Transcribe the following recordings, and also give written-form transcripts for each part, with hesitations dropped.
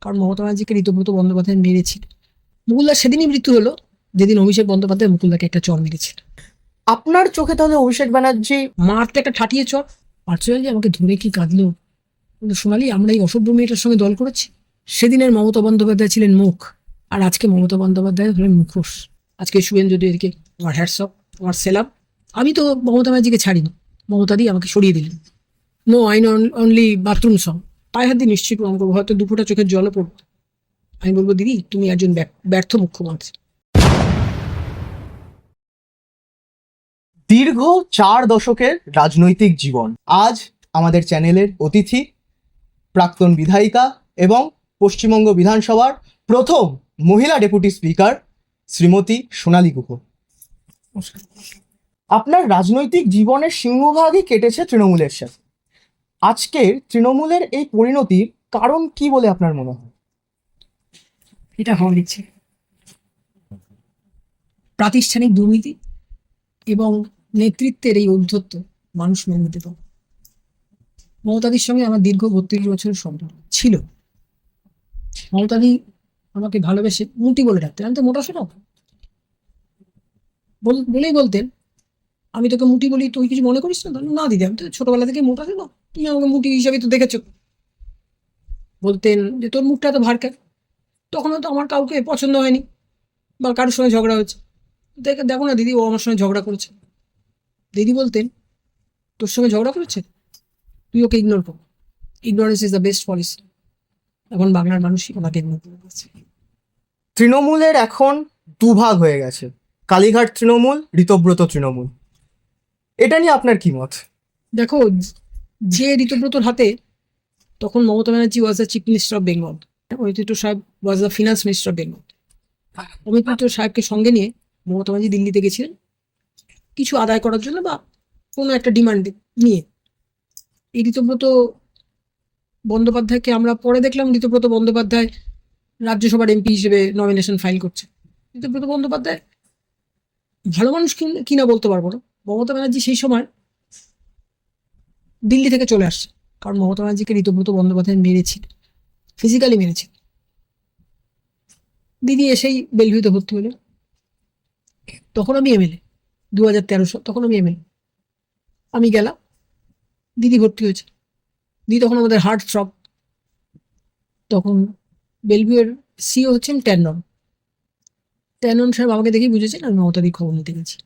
কারণ মমতা ব্যানার্জিকে ঋতব্রত বন্দ্যোপাধ্যায় মেরেছিল। মুকুলদার সেদিনই মৃত্যু হলো যেদিন অভিষেক বন্দ্যোপাধ্যায় মুকুলদাকে একটা চর মেরেছিল। আপনার চোখে তাহলে অভিষেক ব্যানার্জি মারতে একটা ঠাটিয়ে চর। পার্সোনালি আমাকে ধরে কি কাঁদলো, সোনালি আমরা এই অসভ্য মেয়েটার সঙ্গে দল করেছি। সেদিনের মমতা বন্দ্যোপাধ্যায় ছিলেন মুখ, আর আজকে মমতা বন্দ্যোপাধ্যায় হলেন মুখোশ। আজকে শুভেন্দু অধিকারীকে আমার হ্যাটসঅপ, আমার সেলাম। আমি তো মমতা ব্যানার্জিকে ছাড়িনি, মমতা দিয়ে আমাকে সরিয়ে দিলেন। নো আইন অনলি বাথরুম সং, পায়ে হাত দিয়ে নিশ্চয়ই প্রমাণ করবো, হয়তো দুপুরটা চোখের জলও পড়বো। আমি বলবো, দিদি তুমি একজন ব্যর্থ মুখ্যমন্ত্রী। দীর্ঘ 4 দশকের রাজনৈতিক জীবন। আজ আমাদের চ্যানেলের অতিথি প্রাক্তন বিধায়িকা এবং পশ্চিমবঙ্গ বিধানসভার প্রথম মহিলা ডেপুটি স্পিকার শ্রীমতী সোনালী গুহ। আপনার রাজনৈতিক জীবনের সিংহভাগই কেটেছে তৃণমূলের সাথে। আজকের তৃণমূলের এই পরিণতির কারণ কি বলে আপনার মনে হয়? এটা হওয়া দিচ্ছে প্রাতিষ্ঠানিক দুর্নীতি এবং নেতৃত্বের এই ঔদ্ধত্য মানুষ মেনে নিতে পারে। মমতাদির সঙ্গে আমার দীর্ঘ 32 বছরের সম্পর্ক ছিল। মমতাদি আমাকে ভালোবেসে মুটি বলে ডাকতেন। আমি তো মোটা শোনা বলেই বলতেন, আমি তোকে মুটি বলি, তুই কিছু মনে করিস না? না দিদি, আমি তো ছোটবেলা থেকে মোটা ছিল, তুমি আমাকে মুটি হিসাবে তো দেখেছো। বলতেন যে তোর মুখটা এত ভার কেন? তখন হয়তো আমার কাউকে পছন্দ হয়নি বা কারোর সঙ্গে ঝগড়া হয়েছে। দেখো না দিদি, ও আমার সঙ্গে ঝগড়া করেছে। দিদি বলতেন, তোর সঙ্গে ঝগড়া করেছে, তুই ওকে ইগনোর কর। Ignorance is the best policy. এখন বাংলার মানুষই ওনাকে ইগনোর করে। তৃণমূলের এখন দুভাগ হয়ে গেছে, কালীঘাট তৃণমূল, ঋতব্রত তৃণমূল। এটা নিয়ে আপনার কি মত? দেখো, যে ঋতব্রতর হাতে তখন Mamata Banerjee was the chief minister of Bengal, Amit Mitra সাহেব was the finance minister of Bengal. Amit Mitra সাহেবকে সঙ্গে নিয়ে মমতা ব্যানার্জি দিল্লিতে গেছিলেন কিছু আদায় করার জন্য বা কোনো একটা ডিমান্ড নিয়ে। এই ঋতব্রত বন্দ্যোপাধ্যায়কে আমরা পরে দেখলাম ঋতব্রত বন্দ্যোপাধ্যায় রাজ্যসভার এমপি হিসেবে নমিনেশন ফাইল করছে। ঋতব্রত বন্দ্যোপাধ্যায় ভালো মানুষ কিনা বলতে পারবো না। মমতা ব্যানার্জি সেই সময় দিল্লি থেকে চলে আসছে, কারণ মমতা ব্যানার্জিকে ঋতব্রত বন্দ্যোপাধ্যায় মেরেছিল, ফিজিক্যালি মেরেছিল। দিদি এসেই বেলভিউতে ভর্তি হলেন। তখন আমি এমএলএ, 2013 সাল, তখন আমি এমএলএ। আমি গেলাম, দিদি ভর্তি হয়েছে। দিদি তখন আমাদের হার্ট থ্রব। তখন বেলভিউয়ের সিও হচ্ছেন ট্যানন সাহেব। আমাকে দেখেই বুঝেছেন আমি মমতা দিকে খবর নিতে গেছি।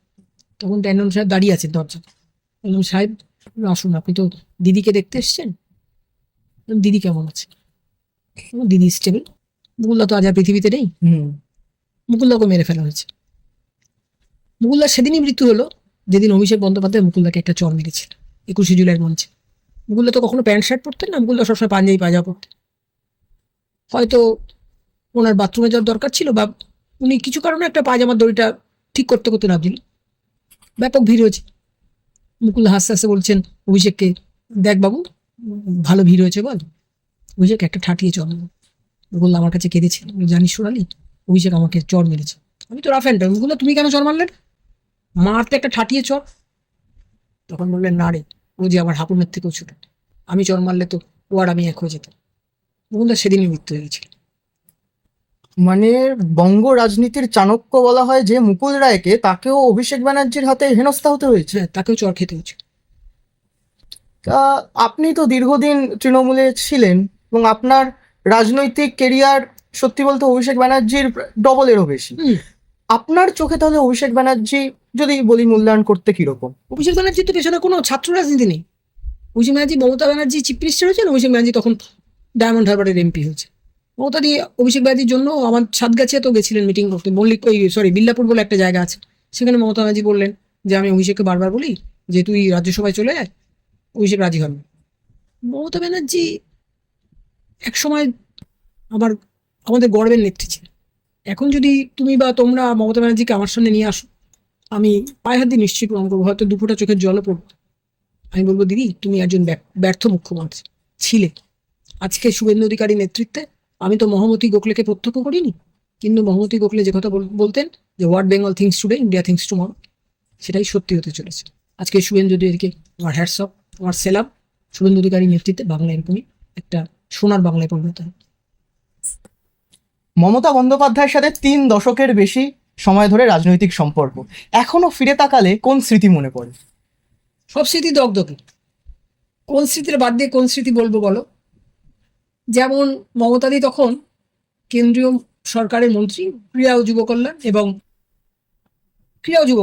তখন ট্যানন সাহেব দাঁড়িয়ে আছেন দরজা। বললাম, সাহেব আসুন, আপনি তো দিদিকে দেখতে এসছেন। দিদি কেমন আছে? দিদি স্টেবল। মুকুলদা তো আজ আর পৃথিবীতে নেই। মুকুলদাকে মেরে ফেলা হয়েছে। মুকুলদার সেদিনই মৃত্যু হলো যেদিন অভিষেক বন্দ্যোপাধ্যায় মুকুলদাকে একটা চর মেরেছিল 21শে জুলাইয়ের মঞ্চে। মুকুলদা তো কখনো প্যান্ট শার্ট পরতেন না, মুকুলদা সবসময় পাঞ্জাবি পায়জামা পরতেন। হয়তো ওনার বাথরুমে যাওয়ার দরকার ছিল বা উনি কিছু কারণে একটা পায়জামার দড়িটা ঠিক করতে করতে নামছিলেন। ব্যাপক ভিড় হয়েছে। মুকুল হাসতে হাসতে বলছেন অভিষেককে, দেখ বাবু ভালো ভিড় হয়েছে বল। অভিষেক একটা ঠাটিয়ে চর মেরে। মুকুল আমার কাছে কেঁদেছে, জানিস সোনালি, অভিষেক আমাকে চর মেরেছে। আমি তো রাফ অ্যান্ড টাফ। মুকুল, তুমি কেন চর মারলেন? মারতে একটা ঠাটিয়ে চর। তখন বললেন, না রে, ও যে আমার হাপুনের থেকেও ছোট, আমি চর মারলে তো ও আর আমি এক হয়ে যেত। মুকুলদার সেদিনই মৃত্যু হয়ে গেছিল। মানে বঙ্গ রাজনীতির চাণক্য বলা হয় যে মুকুল রায়কে, তাকেও অভিষেক ব্যানার্জির হাতে হেনস্থা হতে হয়েছে। হ্যাঁ, তাকেও চর খেতে হয়েছে। তা আপনি তো দীর্ঘদিন তৃণমূলে ছিলেন এবং আপনার রাজনৈতিক কেরিয়ার সত্যি বলতে অভিষেক ব্যানার্জির ডবলেরও বেশি। আপনার চোখে তাহলে অভিষেক ব্যানার্জি যদি বলি মূল্যায়ন করতে কিরকম? অভিষেক ব্যানার্জির তো পেছনে কোনো ছাত্র রাজনীতি নেই। অভিষেক ব্যানার্জি, মমতা ব্যানার্জি চিফ মিনিস্টার হয়েছেন, অভিষেক ব্যানার্জি তখন ডায়মন্ড হারবারের এমপি হয়েছে। মমতা দিয়ে অভিষেক ব্যানার্জির জন্য আমার সাতগাছিয়া তো গেছিলেন মিটিং করতে। বিল্লাপুর বলে একটা জায়গা আছে, সেখানে মমতা ব্যানার্জি বললেন যে আমি অভিষেককে বারবার বলি যে তুই রাজ্যসভায় চলে আয়, অভিষেক রাজি হন। মমতা ব্যানার্জি একসময় আমাদের গর্বের নেত্রী ছিলেন। এখন যদি তুমি বা তোমরা মমতা ব্যানার্জিকে আমার সামনে নিয়ে আসো, আমি পায়ে হাত দিয়ে নিশ্চয়ই প্রমাণ করবো, হয়তো দুপুরটা চোখের জলও পড়বো। আমি বলবো, দিদি তুমি একজন ব্যর্থ মুখ্যমন্ত্রী ছিলে। আজকে শুভেন্দু অধিকারী নেতৃত্বে আমি তো মহামতি গোখলেকে প্রত্যক্ষ করিনি, কিন্তু মহামতি গোখলে যে কথা বলতেন যে what Bengal things today, India things tomorrow, সেটাই সত্যি হতে চলেছে। আজকে শুভেন্দু অধিকারীকে আমার হ্যাটসঅপ, আমার সেলাম। শুভেন্দু অধিকারী নেতৃত্বে বাংলা এরকমই একটা সোনার বাংলায় পরিণত হয়। মমতা বন্দ্যোপাধ্যায়ের সাথে 3 দশকের বেশি সময় ধরে রাজনৈতিক সম্পর্ক, এখনো ফিরে তাকালে কোন স্মৃতি মনে পড়ে? সব স্মৃতি দগদগে। কোন স্মৃতির বাদ দিয়ে কোন স্মৃতি বলবো বলো? যেমন মমতাদি তখন কেন্দ্রীয় সরকারের মন্ত্রী ক্রীড়া ও যুব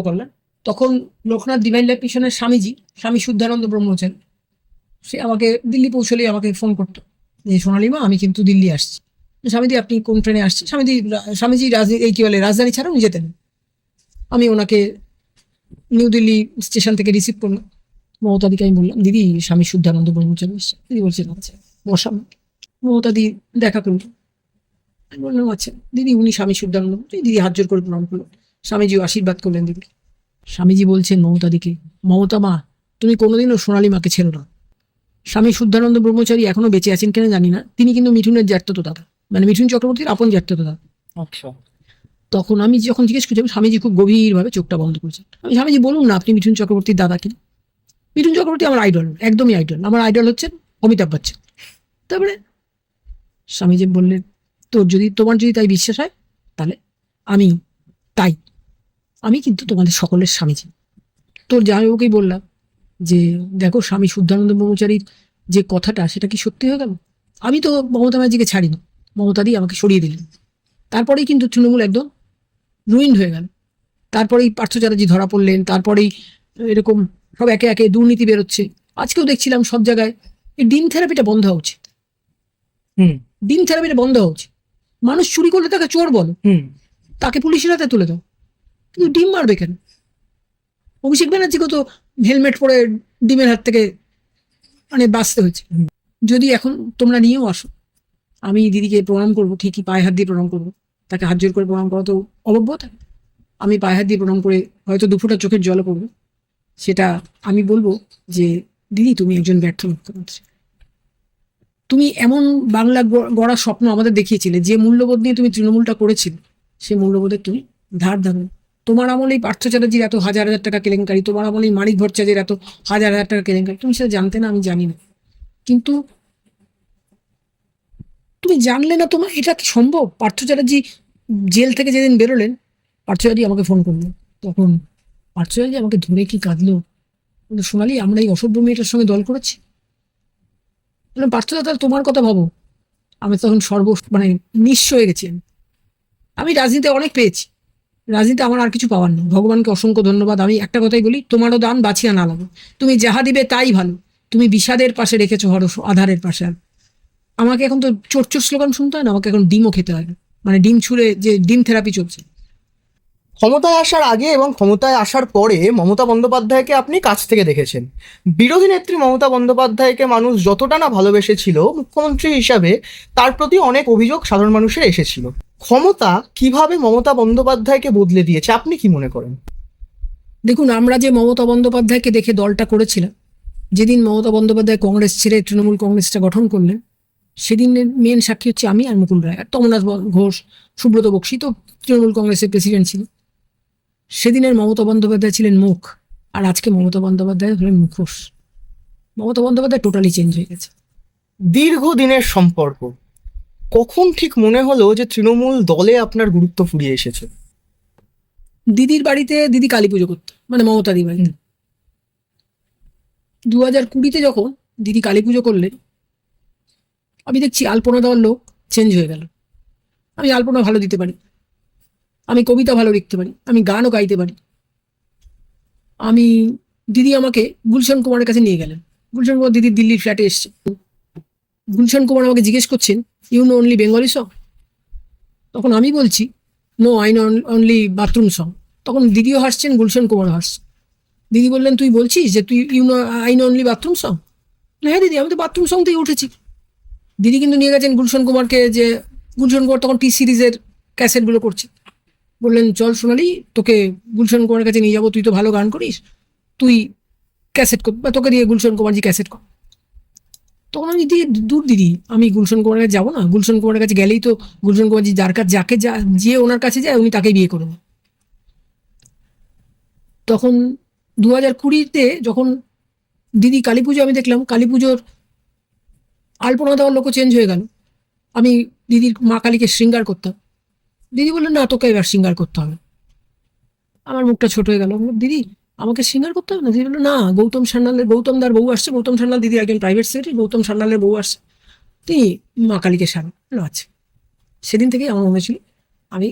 কল্যাণ তখন লোকনাথ ডিভাইন লাইফ মিশনের স্বামী শুদ্ধানন্দ ব্রহ্মচারী, সে আমাকে দিল্লি পৌঁছলেই আমাকে ফোন করতো যে সোনালিমা আমি কিন্তু দিল্লি আসছি। স্বামীজি আপনি কোন ট্রেনে আসছেন? স্বামীজি রাজধানী ছাড়াও যেতেন। আমি ওনাকে নিউ দিল্লি স্টেশন থেকে রিসিভ করলাম। মমতাদিকে আমি বললাম দিদি স্বামী শুদ্ধানন্দ ব্রহ্মচারী এসছে। দিদি বলছেন আচ্ছা বসাম। মমতাদি দেখা করল। আমি বললাম আচ্ছা দিদি উনি স্বামী শুদ্ধানন্দ। দিদি হাত জোর করে প্রণাম করলো। স্বামীজিও আশীর্বাদ করলেন দিদি। স্বামীজি বলছেন মমতাদিকে, মমতা মা তুমি কোনোদিনও সোনালী মাকে ছেড়ো না। স্বামী শুদ্ধানন্দ ব্রহ্মচারী এখনো বেঁচে আছেন কিনা জানি না, তিনি কিন্তু মিঠুনের জ্যাঠতো দাদা, মানে মিঠুন চক্রবর্তীর আপন জ্যাঠতো দাদা। আচ্ছা। তখন আমি যখন জিজ্ঞেস করছি, স্বামীজি খুব গভীরভাবে চোখটা বন্ধ করেছেন। আমি স্বামীজি বলুন না আপনি মিঠুন চক্রবর্তীর দাদা কিনা? মিঠুন চক্রবর্তী আমার আইডল, একদমই আইডল। আমার আইডল হচ্ছেন অমিতাভ বচ্চন। তারপরে স্বামীজি বললেন তোমার যদি তাই বিশ্বাস হয় তাহলে আমি কিন্তু তোমাদের সকলের স্বামীজি। তোর জামাইবাবুকেই বললাম যে দেখো স্বামী শুদ্ধানন্দ ব্রহ্মচারীর যে কথাটা সেটা কি সত্যি হয়ে গেল? আমি তো মমতা ব্যানার্জিকে ছাড়িনি, মমতাদি আমাকে সরিয়ে দিলেন। তারপরেই কিন্তু তৃণমূল একদম রুইন্ড হয়ে গেল। তারপরেই পার্থ চ্যাটার্জি ধরা পড়লেন, তারপরেই এরকম সব একে একে দুর্নীতি বেরোচ্ছে। আজকেও দেখছিলাম সব জায়গায় এই ডিম থেরাপিটা বন্ধ হওয়া উচিত। ডিম থেরাপিটা বন্ধ হওয়া উচিত। মানুষ চুরি করলে তাকে চোর বলো, তাকে পুলিশের হাতে তুলে দাও, কিন্তু ডিম মারবে কেন? অভিষেক ব্যানার্জিকে তো হেলমেট পরে ডিমের হাত থেকে মানে বাঁচতে হয়েছে। যদি এখন তোমরা নিয়েও আসো, আমি দিদিকে প্রণাম করবো, ঠিকই পায়ে হাত দিয়ে প্রণাম করবো। তাকে হাত জোর করে প্রণাম করা তো অবব্যতা। আমি পায়ে হাত দিয়ে প্রণাম করে হয়তো দুফোঁটা চোখের জলে পড়বে। সেটা আমি বলবো যে দিদি তুমি একজন ব্যর্থ মুখ্যমন্ত্রী। তুমি এমন বাংলা গড়ার স্বপ্ন আমাদের দেখিয়েছিলে, যে মূল্যবোধ নিয়ে তুমি তৃণমূলটা করেছিলে সেই মূল্যবোধের তুমি ধার ধারো। তোমার আমলেই পার্থ চ্যাটার্জির এত হাজার হাজার টাকা কেলেঙ্কারি, তোমার আমলেই মানিক ভট্টাচার্যের এত হাজার হাজার টাকা কেলেঙ্কারি। তুমি সেটা জানতে না? আমি জানি না, কিন্তু তুমি জানলে না? তোমার এটা কি সম্ভব? পার্থ চ্যাটার্জি জেল থেকে যেদিন বেরোলেন, পার্থ চ্যাটার্জি আমাকে ফোন করলো। তখন পার্থ চ্যাটার্জি আমাকে ধরে কি কাঁদলো, সোনালি আমরা এই অসভ্য মেয়েটার সঙ্গে দল করেছি। পার্থ দাদা তোমার কথা ভাবো। আমি তখন মানে নিঃস্ব হয়ে গেছি। আমি রাজনীতিতে অনেক পেয়েছি, রাজনীতিতে আমার আর কিছু পাওয়ার নেই। ভগবানকে অসংখ্য ধন্যবাদ। আমি একটা কথাই বলি, তোমারও দান বাছিয়া না লাগো। তুমি যাহা দিবে তাই ভালো। তুমি বিষাদের পাশে রেখেছো হরস আধারের পাশে। আর আমাকে এখন তো চোর চোর স্লোগান শুনতে হয় না, আমাকে এখন ডিমও খেতে হয় না। মানে ডিম ছুঁড়ে যে ডিম থেরাপি চলছে। ক্ষমতায় আসার আগে এবং ক্ষমতায় আসার পরে মমতা বন্দ্যোপাধ্যায়কে আপনি কাছ থেকে দেখেছেন। বিরোধী নেত্রী মমতা বন্দ্যোপাধ্যায়কে মানুষ যতটা না ভালোবেসেছিল, মুখ্যমন্ত্রী হিসাবে তার প্রতি অনেক অভিযোগ সাধারণ মানুষের এসেছিল। ক্ষমতা কিভাবে মমতা বন্দ্যোপাধ্যায়কে বদলে দিয়েছে আপনি কি মনে করেন? দেখুন, আমরা যে মমতা বন্দ্যোপাধ্যায়কে দেখে দলটা করেছিলাম, যেদিন মমতা বন্দ্যোপাধ্যায় কংগ্রেস ছেড়ে তৃণমূল কংগ্রেসটা গঠন করলেন, সেদিনের মেন সাক্ষী হচ্ছে আমি আর মুকুল রায়। আর তমনাথ ঘোষ, সুব্রত বক্সী তো তৃণমূল কংগ্রেসের প্রেসিডেন্ট ছিল। সেদিনের মমতা বন্দ্যোপাধ্যায় ছিলেন মুখ, আর আজকে মমতা বন্দ্যোপাধ্যায় হলেন মুখোশ। মমতা বন্দ্যোপাধ্যায় টোটালি চেঞ্জ হয়ে গেছে। দীর্ঘদিনের সম্পর্ক, কখন ঠিক মনে হলো যে তৃণমূল দলে আপনার গুরুত্ব ফুরিয়ে এসেছে? দিদির বাড়িতে দিদি কালী পুজো করতো, মানে মমতাদির বাড়িতে 2020-তে যখন দিদি কালী পুজো করলেন, আমি দেখছি আলপনা দেওয়ার লোক চেঞ্জ হয়ে গেল। আমি আলপনা ভালো দিতে পারি, আমি কবিতা ভালো লিখতে পারি, আমি গানও গাইতে পারি। দিদি আমাকে গুলশান কুমারের কাছে নিয়ে গেলেন। গুলশান কুমার দিদির দিল্লির ফ্ল্যাটে এসছে। গুলশান কুমার আমাকে জিজ্ঞেস করছেন, you know only Bengali song? তখন আমি বলছি, no I know only bathroom song. তখন দিদিও হাসছেন, গুলশান কুমারও হাসছেন। দিদি বললেন, তুই বলছিস যে তুই you know I know only bathroom song? হ্যাঁ দিদি, আমি তো বাথরুম সং থেকে উঠেছি। দিদি কিন্তু নিয়ে গেছেন গুলশান কুমারকে, যে গুলশান কুমার তখন টি সিরিজের ক্যাসেটগুলো করছে। বললেন, চল সোনালি, তোকে গুলশান কুমারের কাছে নিয়ে যাবো, তুই তো ভালো গান করিস, তুই ক্যাসেট কর, বা তোকে দিয়ে গুলশান কুমারজি ক্যাসেট কর। তখন আমি দূর দিদি, আমি গুলশান কুমারের কাছে যাবো না। গুলশান কুমারের কাছে গেলেই তো গুলশান কুমারজি যে ওনার কাছে যায় উনি তাকেই বিয়ে করবেন। তখন 2020-তে যখন দিদি কালী পুজো, আমি দেখলাম কালী পুজোর আলপনা দেওয়ার লোকও চেঞ্জ হয়ে গেল। আমি দিদির মা কালীকে শৃঙ্গার করতাম, দিদি বললেন না, তোকে এবার সিঙ্গার করতে হবে। আমার মুখটা ছোট হয়ে গেল। দিদি আমাকে সিঙ্গার করতে হবে না? দিদি বললো না, গৌতমদার বউ আসছে, গৌতম সান্যাল দিদি একজন প্রাইভেট সেক্রেটারি, গৌতম সান্যালের বউ আসছে, তিনি মা কালীকে সারা আছে। সেদিন থেকেই আমার মনে ছিল আমি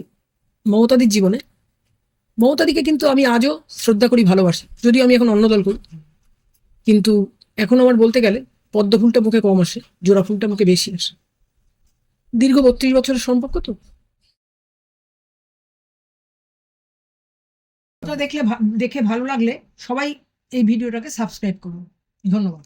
মমতাদির জীবনে, মমতাদিকে কিন্তু আমি আজও শ্রদ্ধা করি, ভালোবাসি, যদিও আমি এখন অন্য দল করি, কিন্তু এখন আমার বলতে গেলে পদ্ম ফুলটা মুখে কম আসে, জোড়া ফুলটা মুখে বেশি আসে। দীর্ঘ 32 বছরের সম্পর্ক তো। দেখে ভালো লাগলে সবাই এই ভিডিওটাকে সাবস্ক্রাইব করুন। ধন্যবাদ।